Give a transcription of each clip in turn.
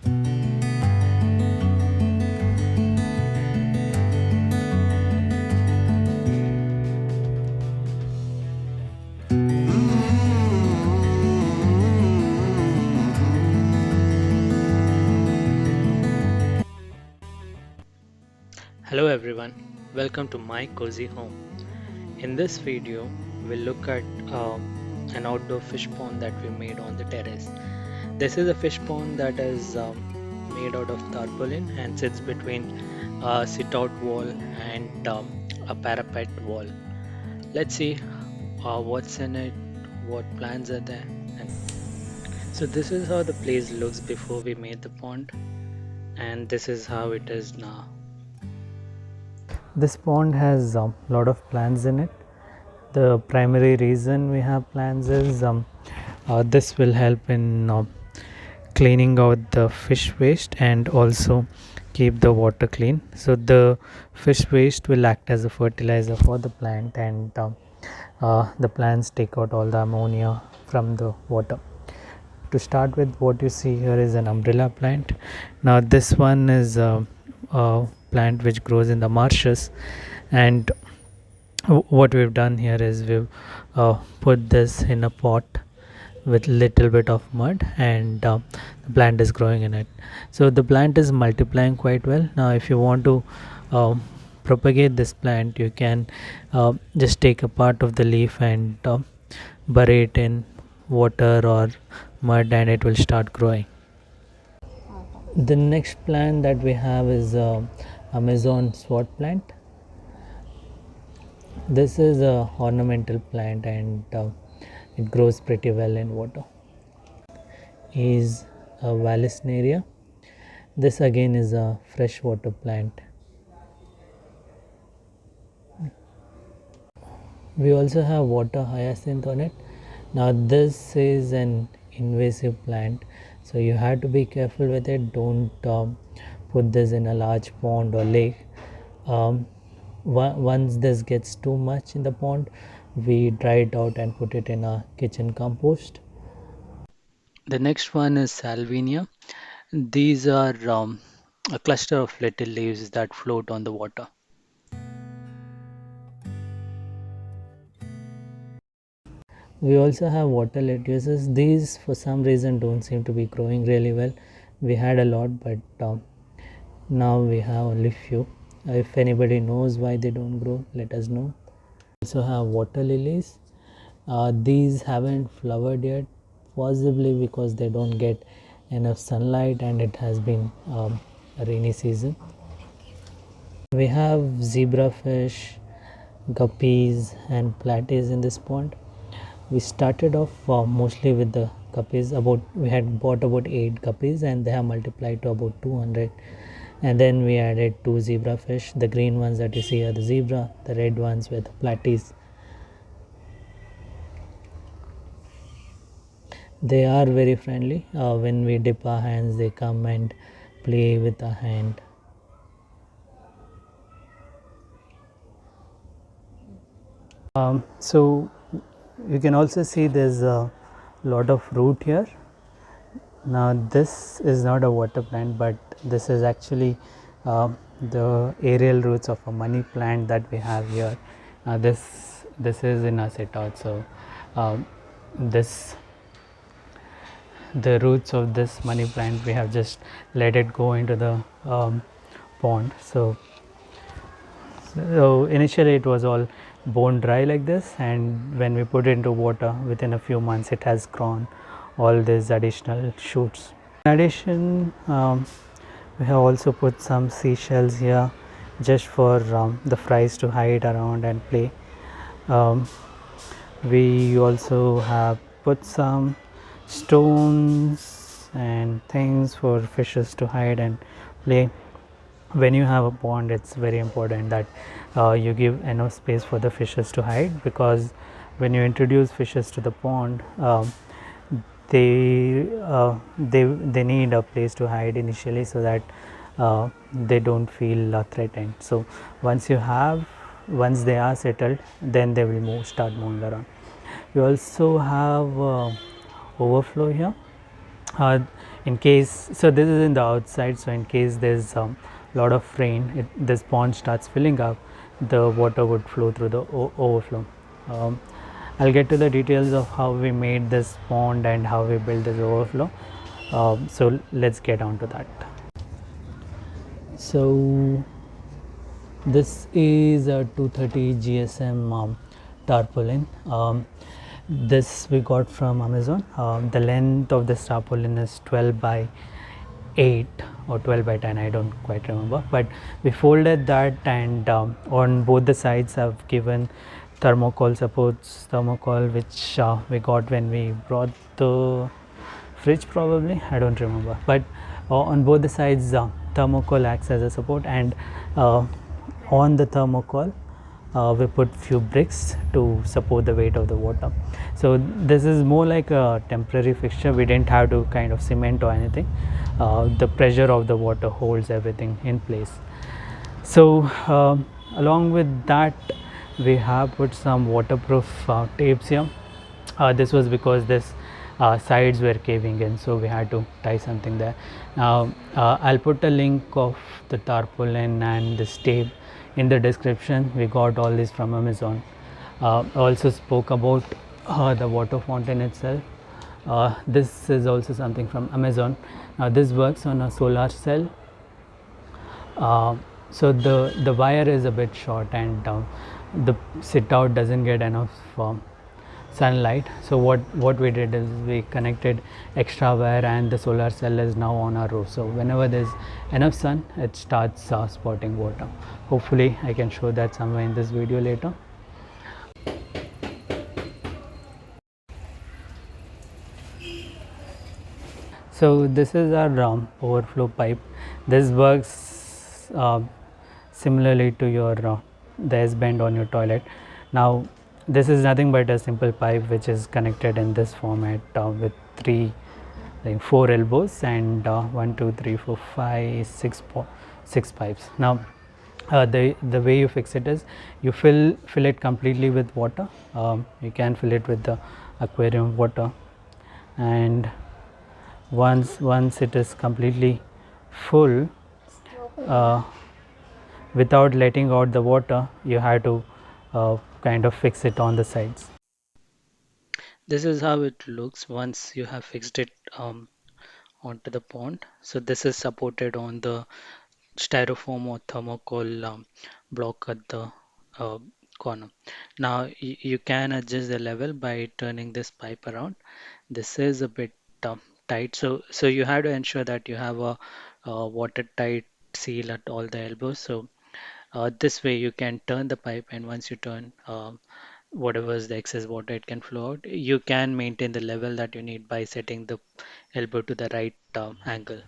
Hello everyone, welcome to my cozy home. In this video, we'll look at an outdoor fish pond that we made on the terrace. This is a fish pond that is made out of tarpaulin and sits between a sit-out wall and a parapet wall. Let's see what's in it, what plants are there. And so this is how the place looks before we made the pond, and this is how it is now. This pond has a lot of plants in it. The primary reason we have plants is this will help in cleaning out the fish waste and also keep the water clean. So the fish waste will act as a fertilizer for the plant, and the plants take out all the ammonia from the water. To start with, what you see here is an umbrella plant. Now this one is a plant which grows in the marshes, and what we've done here is we've put this in a pot with little bit of mud, and the plant is growing in it. So the plant is multiplying quite well. Now if you want to propagate this plant, you can just take a part of the leaf and bury it in water or mud, and it will start growing. The next plant that we have is Amazon sword plant. This is a ornamental plant, and it grows pretty well in water. Is a Vallisneria. This again is a freshwater plant. We also have water hyacinth on it. Now this is an invasive plant, so you have to be careful with it. Don't put this in a large pond or lake. Once this gets too much in the pond, we dry it out and put it in a kitchen compost. The next one is Salvinia. These are a cluster of little leaves that float on the water. We also have water lettuces. These for some reason don't seem to be growing really well. We had a lot, but now we have only few. If anybody knows why they don't grow, let us know. We also have water lilies. These haven't flowered yet, possibly because they don't get enough sunlight and it has been a rainy season. We have zebrafish, guppies and platies in this pond. We started off mostly with the guppies. We had bought about 8 guppies, and they have multiplied to about 200. And then we added 2 zebrafish. The green ones that you see are the zebra, the red ones with platies. They are very friendly. When we dip our hands, they come and play with our hand. So you can also see there's a lot of root here. Now this is not a water plant, but this is actually the aerial roots of a money plant that we have here. This is in a sit out. So this the roots of this money plant, we have just let it go into the pond. So initially it was all bone dry like this, and when we put it into water, within a few months it has grown all these additional shoots. In addition, we have also put some seashells here just for the fries to hide around and play. We also have put some stones and things for fishes to hide and play. When you have a pond, it's very important that you give enough space for the fishes to hide, because when you introduce fishes to the pond, they need a place to hide initially, so that they don't feel threatened. So once they are settled, then they will start moving around. We also have overflow here. in case, so this is in the outside, so in case there's a lot of rain, this pond starts filling up, the water would flow through the overflow. um, I'll get to the details of how we made this pond and how we built this overflow. So let's get on to that. So this is a 230 GSM tarpaulin. This we got from Amazon. The length of this tarpaulin is 12 by 8 or 12 by 10, I don't quite remember, but we folded that, and on both the sides I've given thermocol supports, thermocol which we got when we brought the fridge, probably, I don't remember, but on both the sides thermocol acts as a support, and uh, on the thermocol we put few bricks to support the weight of the water. So this is more like a temporary fixture. We didn't have to kind of cement or anything. The pressure of the water holds everything in place. So along with that, we have put some waterproof tapes here. This was because this sides were caving in, so we had to tie something there. Now I'll put a link of the tarpaulin and this tape in the description. We got all this from Amazon. Also spoke about the water fountain itself. This is also something from Amazon. Now this works on a solar cell. So the wire is a bit short, and the sit out doesn't get enough sunlight. So what we did is we connected extra wire, and the solar cell is now on our roof. So whenever there's enough sun, it starts spotting water. Hopefully I can show that somewhere in this video later. So this is our overflow pipe. This works similarly to your the S bend on your toilet. Now this is nothing but a simple pipe which is connected in this format with four elbows, and 1 2 3 4 5 6 pipes. Now the way you fix it is you fill it completely with water. You can fill it with the aquarium water, and once it is completely full, uh, without letting out the water, you have to kind of fix it on the sides. This is how it looks once you have fixed it onto the pond. So this is supported on the styrofoam or thermocol block at the uh, corner. Now you can adjust the level by turning this pipe around. This is a bit tight, so you have to ensure that you have a watertight seal at all the elbows. So this way you can turn the pipe, and once you turn, whatever is the excess water, it can flow out. You can maintain the level that you need by setting the elbow to the right angle.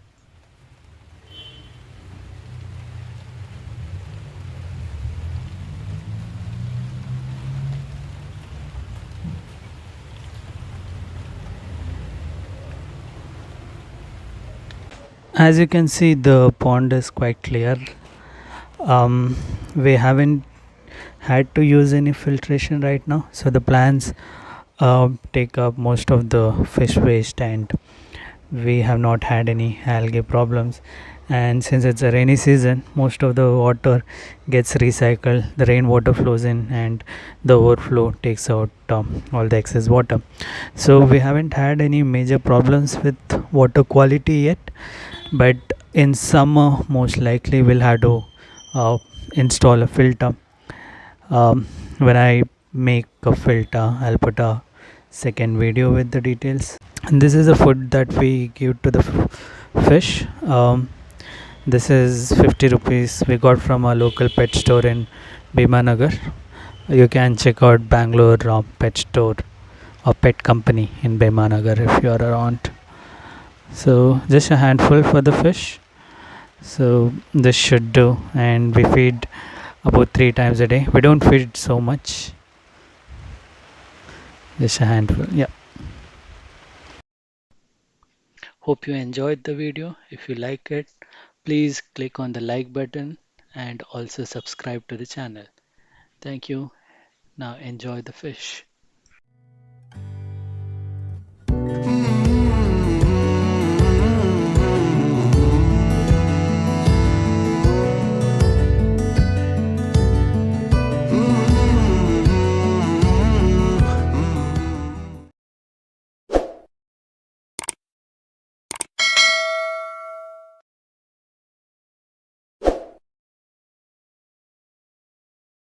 As you can see, the pond is quite clear. We haven't had to use any filtration right now, so the plants take up most of the fish waste, and we have not had any algae problems. And since it's a rainy season, most of the water gets recycled, the rainwater flows in, and the overflow takes out all the excess water. So we haven't had any major problems with water quality yet, but in summer most likely we'll have to uh, install a filter. When I make a filter, I'll put a second video with the details. And this is the food that we give to the fish. This is 50 rupees we got from a local pet store in Bhimanagar. You can check out Bangalore pet store or pet company in Bhimanagar if you are around. So just a handful for the fish. So this should do, and we feed about 3 times a day. We don't feed so much, just a handful. Yeah. Hope you enjoyed the video. If you like it, please click on the like button and also subscribe to the channel. Thank you. Now enjoy the fish.